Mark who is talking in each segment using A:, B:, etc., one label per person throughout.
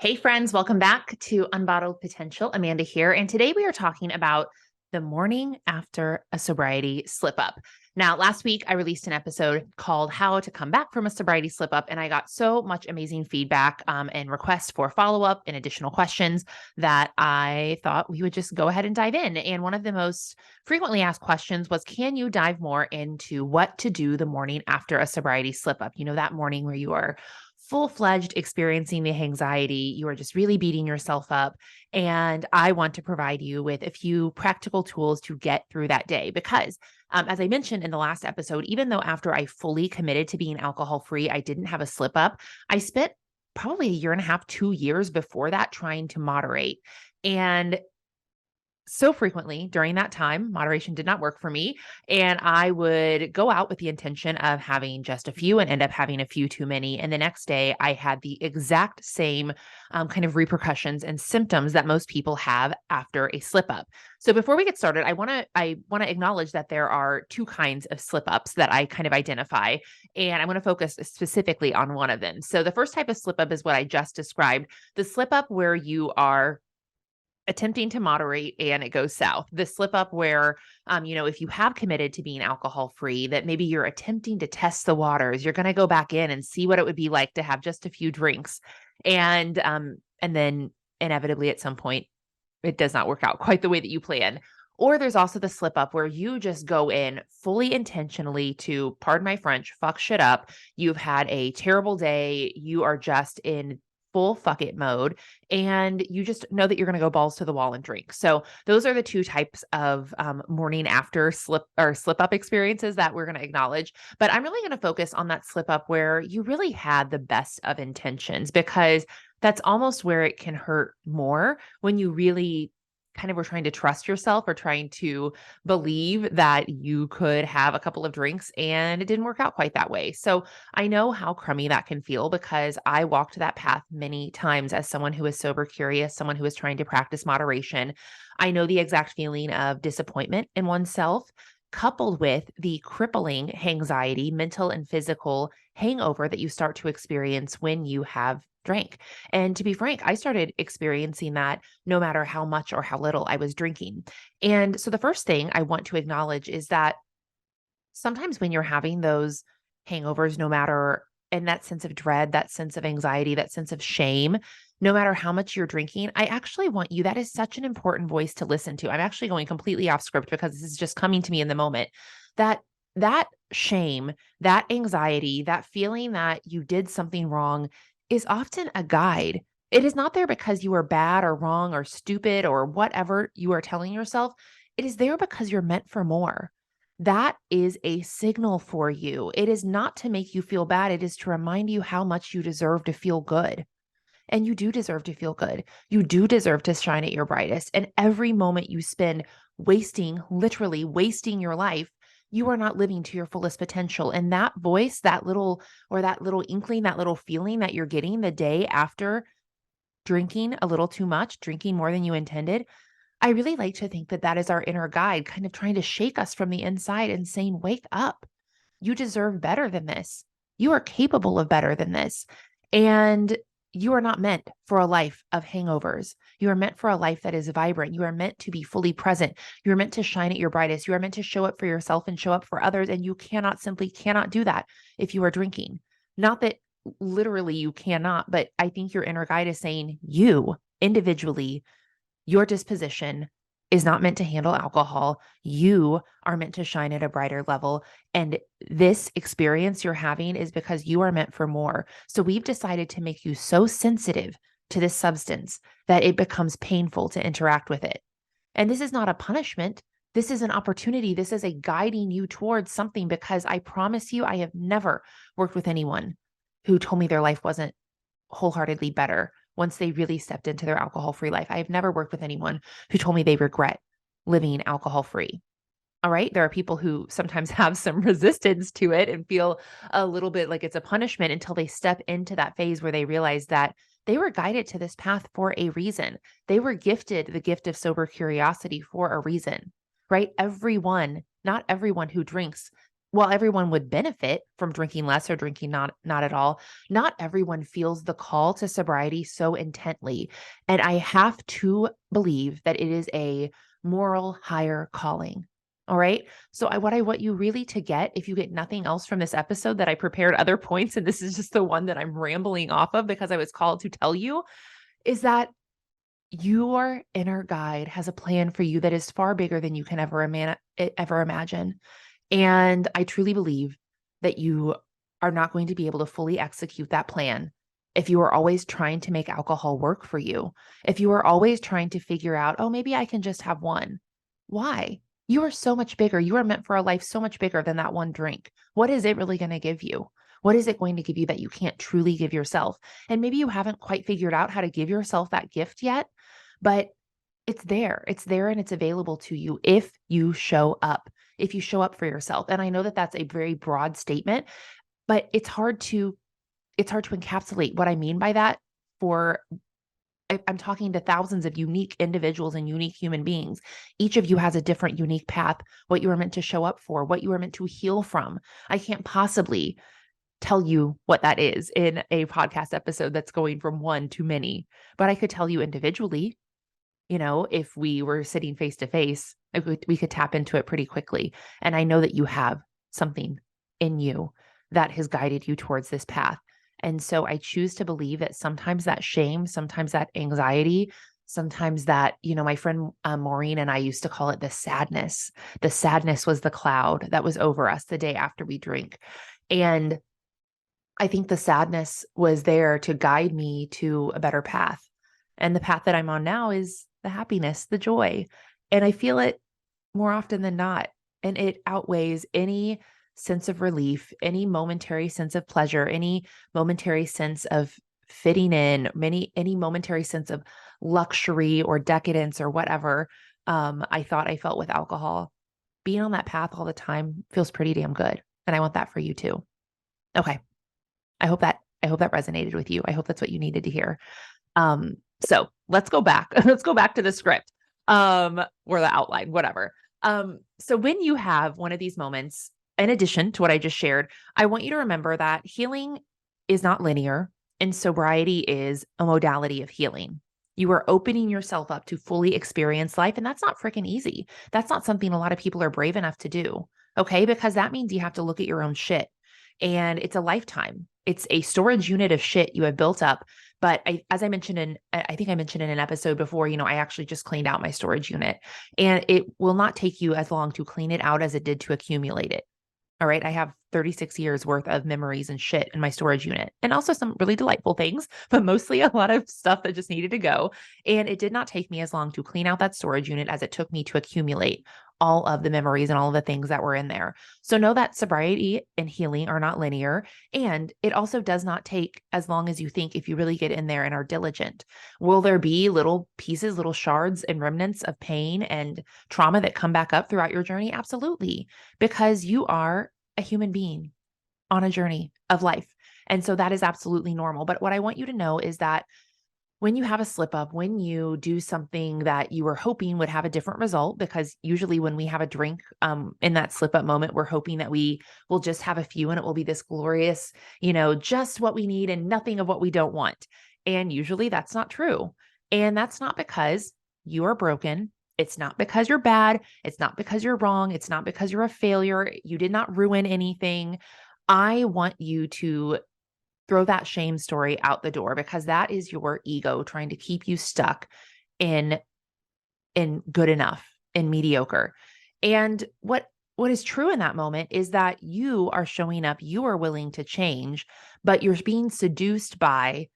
A: Hey friends, welcome back to Unbottled Potential. Amanda here, and today we are talking about the morning after a sobriety slip up. Now, last week I released an episode called How to Come Back from a Sobriety Slip Up, and I got so much amazing feedback and requests for follow-up and additional questions that I thought we would just go ahead and dive in. And one of the most frequently asked questions was, can you dive more into what to do the morning after a sobriety slip up? You know, that morning where you are full-fledged experiencing the anxiety, you are just really beating yourself up. And I want to provide you with a few practical tools to get through that day because as I mentioned in the last episode, even though after I fully committed to being alcohol-free, I didn't have a slip up, I spent probably a year and a half, 2 years before that trying to moderate. And so frequently during that time, moderation did not work for me. And I would go out with the intention of having just a few and end up having a few too many. And the next day, I had the exact same kind of repercussions and symptoms that most people have after a slip up. So before we get started, I want to acknowledge that there are two kinds of slip ups that I kind of identify, and I want to focus specifically on one of them. So the first type of slip up is what I just described, the slip up where you are attempting to moderate and it goes south. The slip up where, if you have committed to being alcohol free, that maybe you're attempting to test the waters, you're going to go back in and see what it would be like to have just a few drinks. And then inevitably at some point, it does not work out quite the way that you plan. Or there's also the slip up where you just go in fully intentionally to, pardon my French, fuck shit up. You've had a terrible day. You are just in full fuck it mode, and you just know that you're going to go balls to the wall and drink. So those are the two types of morning after slip up experiences that we're going to acknowledge. But I'm really going to focus on that slip up where you really had the best of intentions, because that's almost where it can hurt more, when you really kind of were trying to trust yourself or trying to believe that you could have a couple of drinks and it didn't work out quite that way. So I know how crummy that can feel because I walked that path many times as someone who is sober curious, someone who is trying to practice moderation. I know the exact feeling of disappointment in oneself, coupled with the crippling anxiety, mental and physical hangover that you start to experience when you have drank. And to be frank, I started experiencing that no matter how much or how little I was drinking. And so the first thing I want to acknowledge is that sometimes when you're having those hangovers, no matter, and that sense of dread, that sense of anxiety, that sense of shame, no matter how much you're drinking, I actually want you, that is such an important voice to listen to. I'm actually going completely off script because this is just coming to me in the moment, that shame, that anxiety, that feeling that you did something wrong is often a guide. It is not there because you are bad or wrong or stupid or whatever you are telling yourself. It is there because you're meant for more. That is a signal for you. It is not to make you feel bad. It is to remind you how much you deserve to feel good. And you do deserve to feel good. You do deserve to shine at your brightest. And every moment you spend literally wasting your life, you are not living to your fullest potential. And that voice, that little inkling, that little feeling that you're getting the day after drinking a little too much, drinking more than you intended, I really like to think that that is our inner guide, kind of trying to shake us from the inside and saying, wake up. You deserve better than this. You are capable of better than this. And you are not meant for a life of hangovers. You are meant for a life that is vibrant. You are meant to be fully present. You are meant to shine at your brightest. You are meant to show up for yourself and show up for others. And you simply cannot do that if you are drinking. Not that literally you cannot, but I think your inner guide is saying you individually, your disposition is not meant to handle alcohol. You are meant to shine at a brighter level. And this experience you're having is because you are meant for more. So we've decided to make you so sensitive to this substance that it becomes painful to interact with it. And this is not a punishment. This is an opportunity. This is a guiding you towards something, because I promise you, I have never worked with anyone who told me their life wasn't wholeheartedly better once they really stepped into their alcohol-free life. I have never worked with anyone who told me they regret living alcohol-free. All right. There are people who sometimes have some resistance to it and feel a little bit like it's a punishment until they step into that phase where they realize that they were guided to this path for a reason. They were gifted the gift of sober curiosity for a reason, right? Not everyone who drinks while everyone would benefit from drinking less or drinking not at all, not everyone feels the call to sobriety so intently. And I have to believe that it is a moral higher calling. All right. So what I want you really to get, if you get nothing else from this episode, that I prepared other points, and this is just the one that I'm rambling off of because I was called to tell you, is that your inner guide has a plan for you that is far bigger than you can ever imagine. And I truly believe that you are not going to be able to fully execute that plan if you are always trying to make alcohol work for you. If you are always trying to figure out, oh, maybe I can just have one. Why? You are so much bigger. You are meant for a life so much bigger than that one drink. What is it really going to give you? What is it going to give you that you can't truly give yourself? And maybe you haven't quite figured out how to give yourself that gift yet, but it's there. It's there and it's available to you if you show up, if you show up for yourself. And I know that that's a very broad statement, but it's hard to encapsulate what I mean by that for I'm talking to thousands of unique individuals and unique human beings. Each of you has a different unique path, what you were meant to show up for, what you were meant to heal from. I can't possibly tell you what that is in a podcast episode that's going from one to many, but I could tell you individually. If we were sitting face to face, we could tap into it pretty quickly. And I know that you have something in you that has guided you towards this path. And so I choose to believe that sometimes that shame, sometimes that anxiety, sometimes that, my friend Maureen and I used to call it the sadness. The sadness was the cloud that was over us the day after we drink. And I think the sadness was there to guide me to a better path. And the path that I'm on now is the happiness, the joy. And I feel it more often than not. And it outweighs any sense of relief, any momentary sense of pleasure, any momentary sense of fitting in, any momentary sense of luxury or decadence or whatever I thought I felt with alcohol. Being on that path all the time feels pretty damn good. And I want that for you too. Okay. I hope that resonated with you. I hope that's what you needed to hear. So let's go back. Let's go back to the script, or the outline, whatever. So when you have one of these moments, in addition to what I just shared, I want you to remember that healing is not linear and sobriety is a modality of healing. You are opening yourself up to fully experience life. And that's not freaking easy. That's not something a lot of people are brave enough to do. Okay. Because that means you have to look at your own shit, and it's a lifetime. It's a storage unit of shit you have built up. But as I mentioned I think I mentioned in an episode before, I actually just cleaned out my storage unit, and it will not take you as long to clean it out as it did to accumulate it. All right. I have 36 years worth of memories and shit in my storage unit, and also some really delightful things, but mostly a lot of stuff that just needed to go. And it did not take me as long to clean out that storage unit as it took me to accumulate all of the memories and all of the things that were in there. So know that sobriety and healing are not linear. And it also does not take as long as you think if you really get in there and are diligent. Will there be little pieces, little shards and remnants of pain and trauma that come back up throughout your journey? Absolutely. Because you are a human being on a journey of life. And so that is absolutely normal. But what I want you to know is that when you have a slip up, when you do something that you were hoping would have a different result, because usually when we have a drink in that slip up moment, we're hoping that we will just have a few and it will be this glorious, just what we need and nothing of what we don't want. And usually that's not true. And that's not because you are broken. It's not because you're bad. It's not because you're wrong. It's not because you're a failure. You did not ruin anything. I want you to throw that shame story out the door, because that is your ego trying to keep you stuck in good enough, in mediocre. And what is true in that moment is that you are showing up, you are willing to change, but you're being seduced by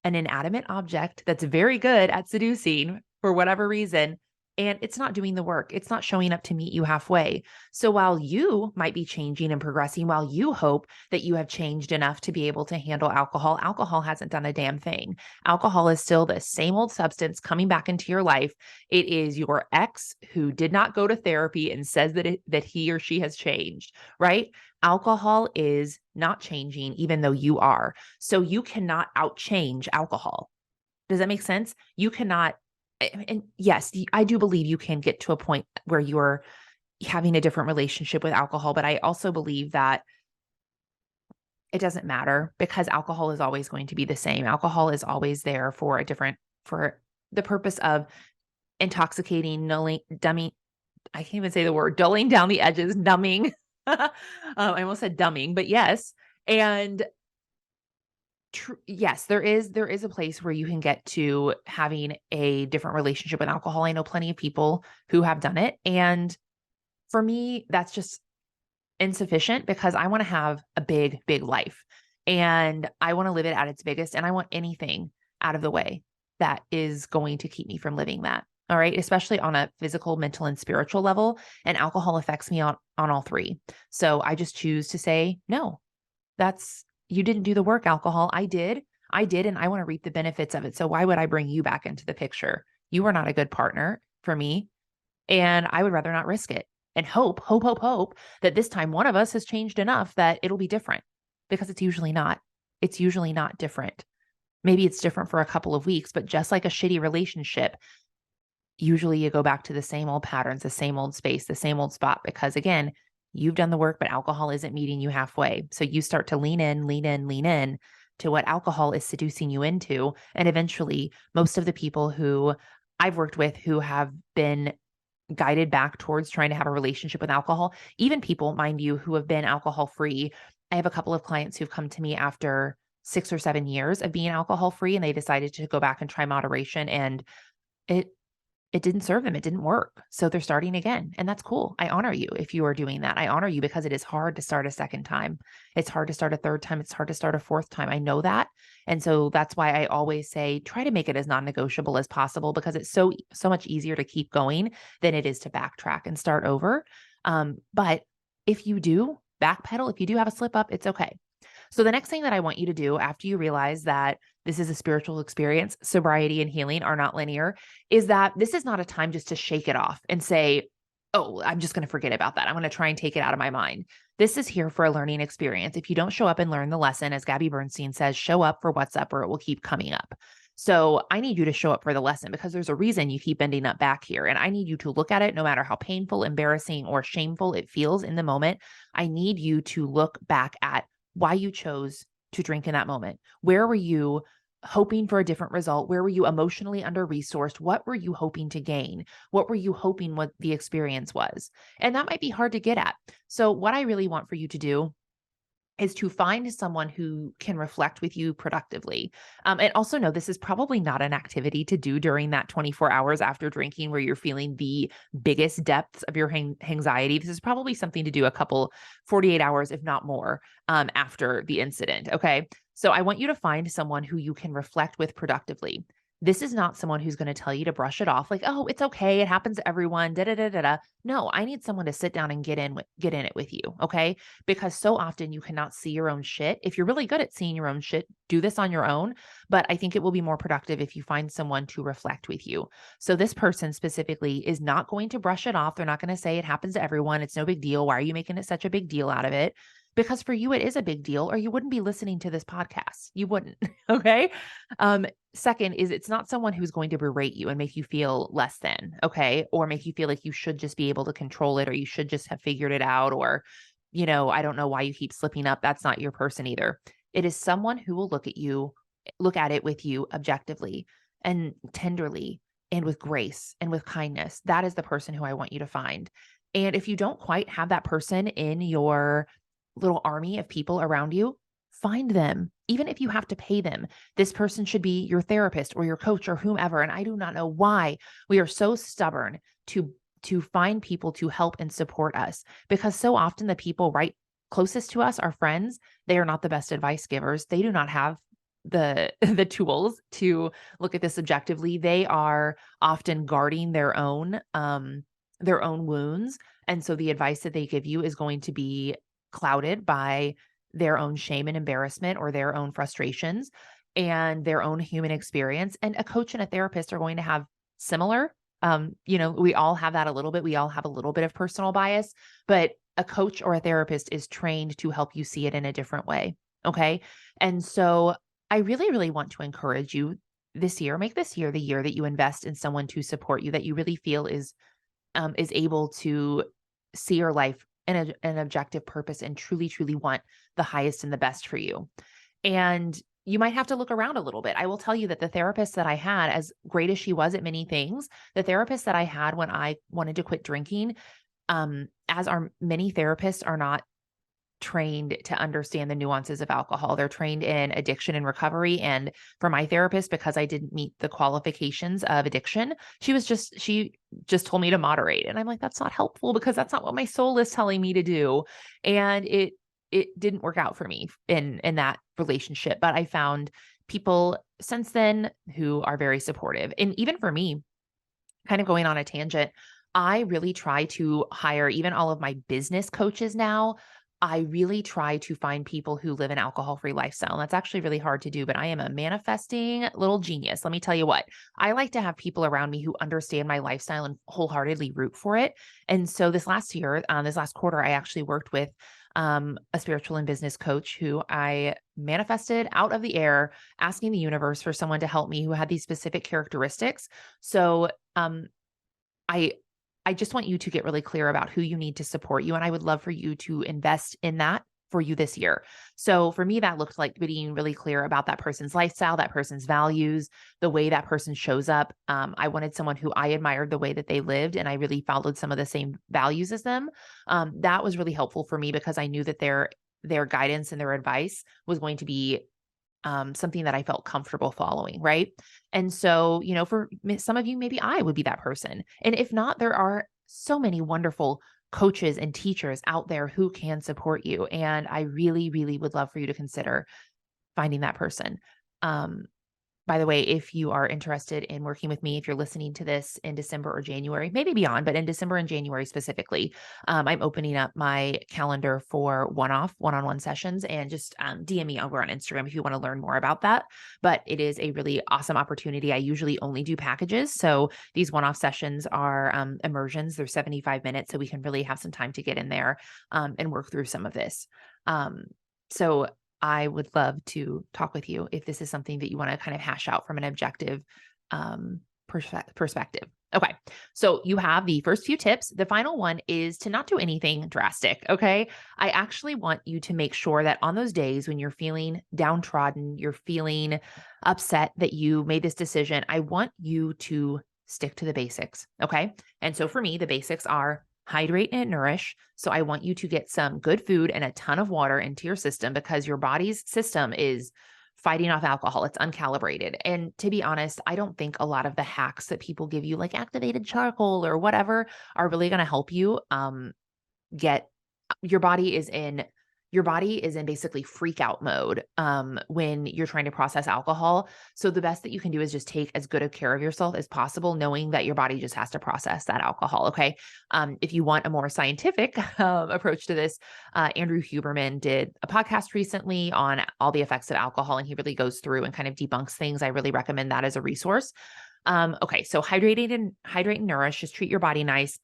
A: an inanimate object that's very good at seducing for whatever reason. And it's not doing the work. It's not showing up to meet you halfway. So while you might be changing and progressing, while you hope that you have changed enough to be able to handle alcohol, alcohol hasn't done a damn thing. Alcohol is still the same old substance coming back into your life. It is your ex who did not go to therapy and says that he or she has changed, right? Alcohol is not changing, even though you are. So you cannot outchange alcohol. Does that make sense? You cannot. And yes, I do believe you can get to a point where you're having a different relationship with alcohol. But I also believe that it doesn't matter because alcohol is always going to be the same. Alcohol is always there for for the purpose of intoxicating, dumbing. I can't even say the word, dulling down the edges, numbing. I almost said dumbing, but yes. And yes, there is a place where you can get to having a different relationship with alcohol. I know plenty of people who have done it. And for me, that's just insufficient because I want to have a big, big life and I want to live it at its biggest. And I want anything out of the way that is going to keep me from living that. All right. Especially on a physical, mental, and spiritual level. And alcohol affects me on all three. So I just choose to say, no, you didn't do the work, alcohol. I did. And I want to reap the benefits of it. So why would I bring you back into the picture? You are not a good partner for me. And I would rather not risk it and hope that this time one of us has changed enough that it'll be different because it's usually not. It's usually not different. Maybe it's different for a couple of weeks, but just like a shitty relationship, usually you go back to the same old patterns, the same old space, the same old spot, because again, you've done the work, but alcohol isn't meeting you halfway. So you start to lean in to what alcohol is seducing you into. And eventually, most of the people who I've worked with who have been guided back towards trying to have a relationship with alcohol, even people, mind you, who have been alcohol free. I have a couple of clients who've come to me after 6 or 7 years of being alcohol free, and they decided to go back and try moderation, and it it didn't serve them. It didn't work. So they're starting again. And that's cool. I honor you if you are doing that. I honor you because it is hard to start a second time. It's hard to start a third time. It's hard to start a fourth time. I know that. And so that's why I always say, try to make it as non-negotiable as possible because it's so much easier to keep going than it is to backtrack and start over. But if you do backpedal, if you do have a slip up, it's okay. So the next thing that I want you to do after you realize that this is a spiritual experience, sobriety and healing are not linear, is that this is not a time just to shake it off and say, oh, I'm just going to forget about that. I'm going to try and take it out of my mind. This is here for a learning experience. If you don't show up and learn the lesson, as Gabby Bernstein says, show up for what's up or it will keep coming up. So I need you to show up for the lesson because there's a reason you keep ending up back here. And I need you to look at it no matter how painful, embarrassing, or shameful it feels in the moment. I need you to look back at why you chose to drink in that moment. Where were you hoping for a different result? Where were you emotionally under-resourced? What were you hoping to gain? What were you hoping what the experience was? And that might be hard to get at. So what I really want for you to do is to find someone who can reflect with you productively. And also know this is probably not an activity to do during that 24 hours after drinking where you're feeling the biggest depths of your anxiety. This is probably something to do a couple 48 hours, if not more, after the incident. Okay. So I want you to find someone who you can reflect with productively. This is not someone who's going to tell you to brush it off like, oh, it's okay. It happens to everyone. Da, da, da, da, da. No, I need someone to sit down and get in it with you. Okay. Because so often you cannot see your own shit. If you're really good at seeing your own shit, do this on your own. But I think it will be more productive if you find someone to reflect with you. So this person specifically is not going to brush it off. They're not going to say it happens to everyone. It's no big deal. Why are you making it such a big deal out of it? Because for you, it is a big deal, or you wouldn't be listening to this podcast. You wouldn't. Okay. Second is it's not someone who's going to berate you and make you feel less than, okay? Or make you feel like you should just be able to control it, or you should just have figured it out, or, I don't know why you keep slipping up. That's not your person either. It is someone who will look at it with you objectively and tenderly and with grace and with kindness. That is the person who I want you to find. And if you don't quite have that person in your little army of people around you, find them. Even if you have to pay them, this person should be your therapist or your coach or whomever. And I do not know why we are so stubborn to find people to help and support us, because so often the people right closest to us, our friends, they are not the best advice givers. They do not have the tools to look at this objectively. They are often guarding their own wounds. And so the advice that they give you is going to be clouded by their own shame and embarrassment or their own frustrations and their own human experience. And a coach and a therapist are going to have similar, we all have that a little bit. We all have a little bit of personal bias, but a coach or a therapist is trained to help you see it in a different way. Okay. And so I really, really want to encourage you this year, make this year the year that you invest in someone to support you that you really feel is able to see your life in an objective purpose and truly, truly want the highest and the best for you. And you might have to look around a little bit. I will tell you that the therapist that I had, as great as she was at many things, the therapist that I had when I wanted to quit drinking, as our many therapists are not trained to understand the nuances of alcohol. They're trained in addiction and recovery. And for my therapist, because I didn't meet the qualifications of addiction, she just told me to moderate. And I'm like, that's not helpful because that's not what my soul is telling me to do. And it didn't work out for me in that relationship. But I found people since then who are very supportive. And even for me, kind of going on a tangent, I really try to hire even all of my business coaches now. I really try to find people who live an alcohol-free lifestyle. And that's actually really hard to do, but I am a manifesting little genius. Let me tell you what, I like to have people around me who understand my lifestyle and wholeheartedly root for it. And so this last quarter, I actually worked with a spiritual and business coach who I manifested out of the air, asking the universe for someone to help me who had these specific characteristics. So, I just want you to get really clear about who you need to support you. And I would love for you to invest in that for you this year. So for me, that looked like being really clear about that person's lifestyle, that person's values, the way that person shows up. I wanted someone who I admired the way that they lived, and I really followed some of the same values as them. That was really helpful for me because I knew that their guidance and their advice was going to be something that I felt comfortable following. Right. And so, for some of you, maybe I would be that person. And if not, there are so many wonderful coaches and teachers out there who can support you. And I really, really would love for you to consider finding that person. By the way, if you are interested in working with me, if you're listening to this in December or January, maybe beyond, but in December and January specifically, I'm opening up my calendar for one-on-one sessions, and just DM me over on Instagram if you want to learn more about that. But it is a really awesome opportunity. I usually only do packages. So these one-off sessions are immersions. They're 75 minutes. So we can really have some time to get in there and work through some of this. So I would love to talk with you if this is something that you want to kind of hash out from an objective perspective. Okay. So you have the first few tips. The final one is to not do anything drastic. Okay. I actually want you to make sure that on those days when you're feeling downtrodden, you're feeling upset that you made this decision, I want you to stick to the basics. Okay. And so for me, the basics are hydrate and nourish. So I want you to get some good food and a ton of water into your system because your body's system is fighting off alcohol. It's uncalibrated. And to be honest, I don't think a lot of the hacks that people give you, like activated charcoal or whatever, are really going to help you get your body is in basically freak out mode when you're trying to process alcohol. So the best that you can do is just take as good a care of yourself as possible, knowing that your body just has to process that alcohol. Okay. If you want a more scientific approach to this, Andrew Huberman did a podcast recently on all the effects of alcohol, and he really goes through and kind of debunks things. I really recommend that as a resource. Okay. So hydrate and nourish, just treat your body nice,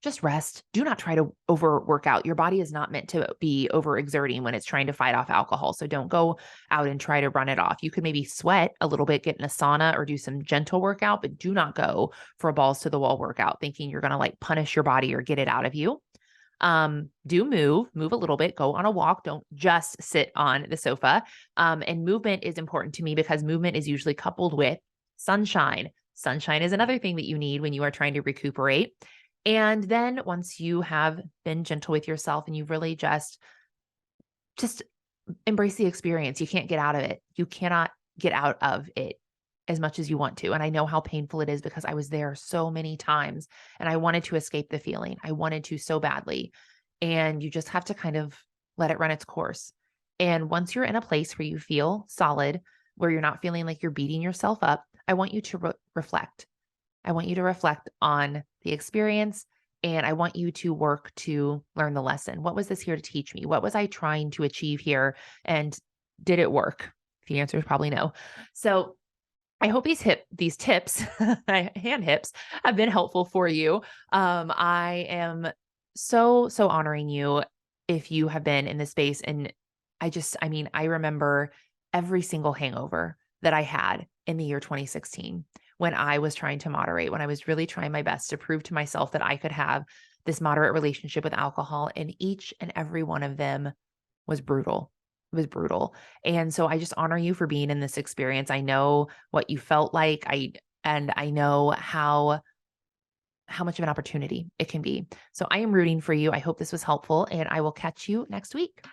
A: just rest. Do not try to overwork out. Your body is not meant to be overexerting when it's trying to fight off alcohol. So don't go out and try to run it off. You could maybe sweat a little bit, get in a sauna or do some gentle workout, but do not go for a balls to the wall workout thinking you're going to like punish your body or get it out of you. Do move a little bit, go on a walk. Don't just sit on the sofa. And movement is important to me because movement is usually coupled with sunshine. Sunshine is another thing that you need when you are trying to recuperate. And then once you have been gentle with yourself and you really just embrace the experience, you can't get out of it. You cannot get out of it as much as you want to. And I know how painful it is because I was there so many times and I wanted to escape the feeling. I wanted to so badly. And you just have to kind of let it run its course. And once you're in a place where you feel solid, where you're not feeling like you're beating yourself up, I want you to reflect. I want you to reflect on the experience, and I want you to work to learn the lesson. What was this here to teach me? What was I trying to achieve here? And did it work? The answer is probably no. So I hope these tips, hand hips, have been helpful for you. I am so honoring you if you have been in this space. And I remember every single hangover that I had in the year 2016 when I was trying to moderate, when I was really trying my best to prove to myself that I could have this moderate relationship with alcohol, and each and every one of them was brutal. It was brutal. And so I just honor you for being in this experience. I know what you felt like. I know how much of an opportunity it can be. So I am rooting for you. I hope this was helpful, and I will catch you next week.